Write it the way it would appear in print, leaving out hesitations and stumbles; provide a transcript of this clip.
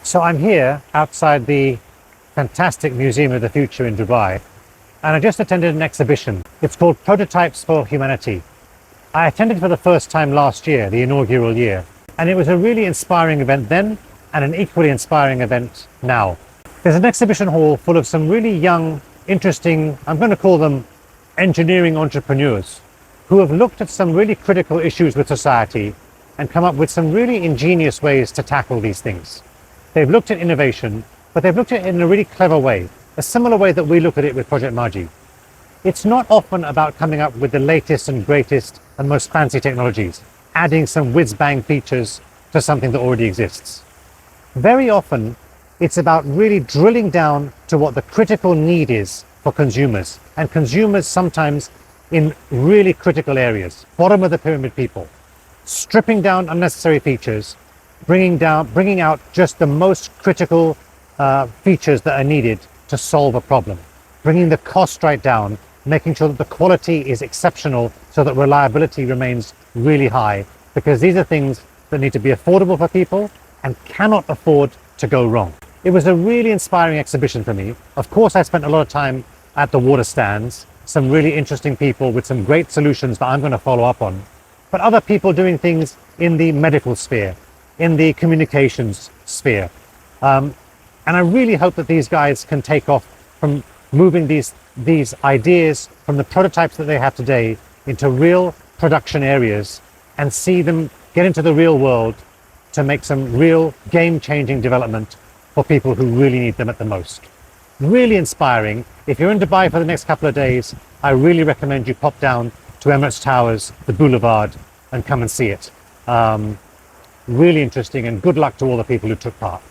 So I'm here outside the fantastic Museum of the Future in Dubai, and I just attended an exhibition. It's called Prototypes for Humanity. I attended for the first time last year, the inaugural year, and it was a really inspiring event then and an equally inspiring event now. There's an exhibition hall full of some really young, interesting, I'm going to call them engineering entrepreneurs, who have looked at some really critical issues with society and come up with some really ingenious ways to tackle these things. They've looked at innovation, but they've looked at it in a really clever way, a similar way that we look at it with Project Maji. It's not often about coming up with the latest and greatest and most fancy technologies, adding some whiz-bang features to something that already exists. Very often, it's about really drilling down to what the critical need is for consumers, and consumers sometimes in really critical areas, bottom of the pyramid people, stripping down unnecessary features, bringing out just the most critical features that are needed to solve a problem, bringing the cost right down, making sure that the quality is exceptional so that reliability remains really high, because these are things that need to be affordable for people and cannot afford to go wrong. It was a really inspiring exhibition for me. Of course, I spent a lot of time at the water stands, some really interesting people with some great solutions that I'm going to follow up on, but other people doing things in the medical sphere, in the communications sphere. And I really hope that these guys can take off from moving these ideas from the prototypes that they have today into real production areas and see them get into the real world to make some real game-changing development for people who really need them at the most. Really inspiring. If you're in Dubai for the next couple of days, I really recommend you pop down to Emirates Towers, the Boulevard, and come and see it. Really interesting, and good luck to all the people who took part.